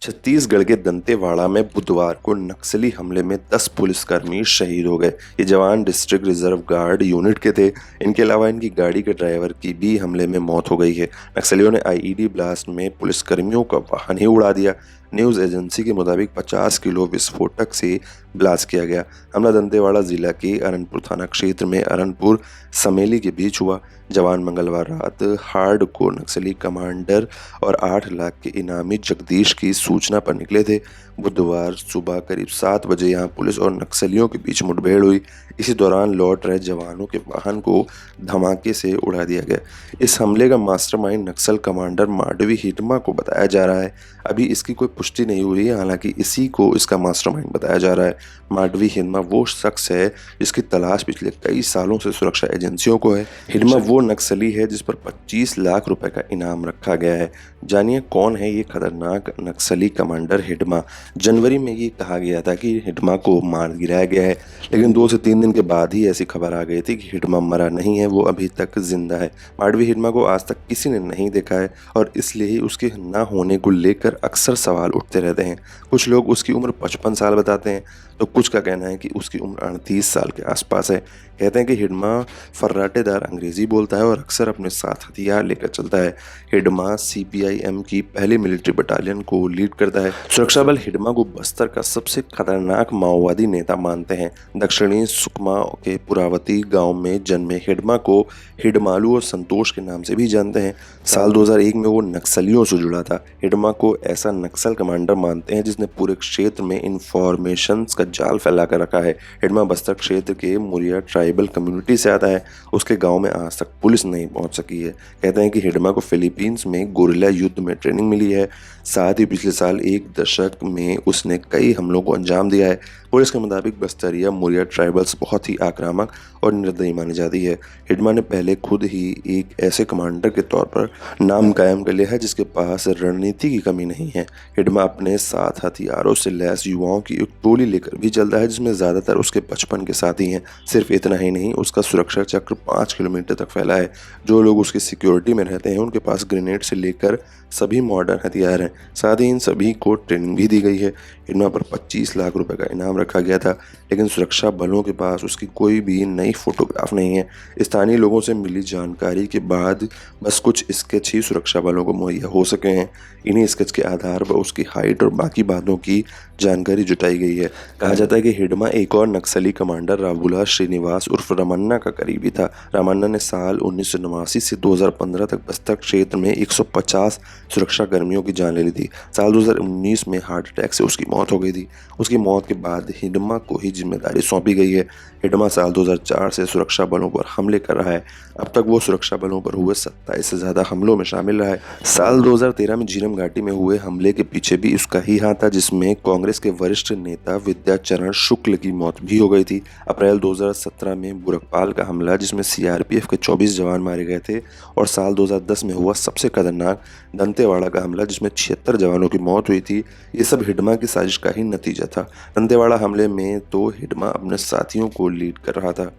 छत्तीसगढ़ के दंतेवाड़ा में बुधवार को नक्सली हमले में 10 पुलिसकर्मी शहीद हो गए। ये जवान डिस्ट्रिक्ट रिजर्व गार्ड यूनिट के थे। इनके अलावा इनकी गाड़ी के ड्राइवर की भी हमले में मौत हो गई है। नक्सलियों ने आईईडी ब्लास्ट में पुलिसकर्मियों का वाहन ही उड़ा दिया। न्यूज एजेंसी के मुताबिक 50 किलो विस्फोटक से ब्लास्ट किया गया। हमला दंतेवाड़ा जिला के अरनपुर थाना क्षेत्र में अरनपुर समेली के बीच हुआ। जवान मंगलवार रात हार्डकोर नक्सली कमांडर और 8 लाख के इनामी जगदीश की सूचना पर निकले थे। बुधवार सुबह करीब 7 बजे यहां पुलिस और नक्सलियों के बीच मुठभेड़ हुई। इसी दौरान लौट रहे जवानों के वाहन को धमाके से उड़ा दिया गया। इस हमले का मास्टरमाइंड नक्सल कमांडर माडवी हिडमा को बताया जा रहा है। अभी इसकी कोई पुष्टि नहीं हुई है, हालांकि इसी को इसका मास्टरमाइंड बताया जा रहा है। माडवी हिडमा वो शख्स है जिसकी तलाश पिछले कई सालों से सुरक्षा एजेंसियों को है। हिडमा वो नक्सली है जिस पर 25 लाख रुपए का इनाम रखा गया है। जानिए कौन है ये खतरनाक नक्सली कमांडर हिडमा। जनवरी में ये कहा गया था कि हिडमा को मार गिराया गया है, लेकिन 2 से 3 दिन के बाद ही ऐसी खबर आ गई थी कि हिडमा मरा नहीं है, वो अभी तक जिंदा है। माडवी हिडमा को आज तक किसी ने नहीं देखा है और इसलिए ही उसके ना होने को लेकर अक्सर सवाल उठते रहते हैं। कुछ लोग उसकी उम्र 55 साल बताते हैं, तो कुछ का कहना है कि उसकी उम्र 38 साल के आसपास है। कहते हैं कि हिडमा फर्राटेदार अंग्रेजी बोलता है और अक्सर अपने साथ हथियार लेकर चलता है। हिडमा सीपीआईएम की पहली मिलिट्री बटालियन को लीड करता है। सुरक्षा बल हिडमा को बस्तर का सबसे खतरनाक माओवादी नेता मानते हैं। दक्षिणी सुकमा के पुरावती गांव में जन्मे हिडमा को हिडमालू और संतोष के नाम से भी जानते हैं। साल 2001 में वो नक्सलियों से जुड़ा था। हिडमा को ऐसा नक्सल कमांडर मानते हैं जिसने पूरे क्षेत्र में इंफॉर्मेशन का जाल फैला कर रखा है। हिडमा बस्तर क्षेत्र के मुरिया ट्राइबल कम्युनिटी से आता है। उसके गांव में आज तक पुलिस नहीं पहुंच सकी है। कहते हैं कि हिडमा को फिलीपींस में गोरिल्ला युद्ध में ट्रेनिंग मिली है। साथ ही पिछले साल 1 दशक में उसने कई हमलों को अंजाम दिया है। पुलिस के मुताबिक बस्तरिया मुरिया ट्राइबल्स बहुत ही आक्रामक और निर्दयी मानी जाती है। हिडमा ने पहले खुद ही एक ऐसे कमांडर के तौर पर नाम कायम कर लिया है जिसके पास रणनीति की कमी नहीं है। हिडमा अपने साथ हथियारों से लैस युवाओं की एक टोली लेकर भी चलता है, जिसमें ज्यादातर उसके बचपन के साथी हैं। सिर्फ इतना ही नहीं, उसका सुरक्षा चक्र 5 किलोमीटर तक फैला है। जो लोग उसकी सिक्योरिटी में रहते हैं उनके पास ग्रेनेड से लेकर सभी मॉडर्न हथियार हैं। साथ ही इन सभी को ट्रेनिंग भी दी गई है। हिडमा पर 25 लाख रुपए का इनाम रखा गया था, लेकिन सुरक्षा बलों के पास उसकी कोई भी नई फोटोग्राफ नहीं है। स्थानीय लोगों से मिली जानकारी के बाद बस कुछ स्केच ही सुरक्षा बलों को मुहैया हो सके हैं। इन्हीं स्केच के आधार पर उसकी हाइट और बाकी बातों की जानकारी जुटाई गई है। कहा जाता है कि हिडमा एक और नक्सली कमांडर राबुला श्रीनिवास उर्फ रमन्ना का करीबी था। रमन्ना ने साल 1989 से 2015 तक बस्तर क्षेत्र में 150 सुरक्षा कर्मियों की जान ले ली थी। साल 2019 में हार्ट अटैक से उसकी मौत हो गई थी। उसकी मौत के बाद हिडमा को ही जिम्मेदारी सौंपी गई है। हिडमा साल 2004 से सुरक्षा बलों पर हमले कर रहा है। अब तक वो सुरक्षा बलों पर हुए 27 से ज्यादा हमलों में शामिल रहा है। साल 2013 में झीरम घाटी में हुए हमले के पीछे भी उसका ही हाथ था, जिसमें कांग्रेस के वरिष्ठ नेता विद्याचरण शुक्ल की मौत भी हो गई थी। अप्रैल 2017 में बुरकपाल का हमला, जिसमें सीआरपीएफ के 24 जवान मारे गए थे, और साल 2010 में हुआ सबसे खतरनाक दंतेवाड़ा का हमला, जिसमें 76 जवानों की मौत हुई थी। ये सब हिडमा की साजिश का ही नतीजा था। दंतेवाड़ा हमले में तो हिडमा अपने साथियों को लीड कर रहा था।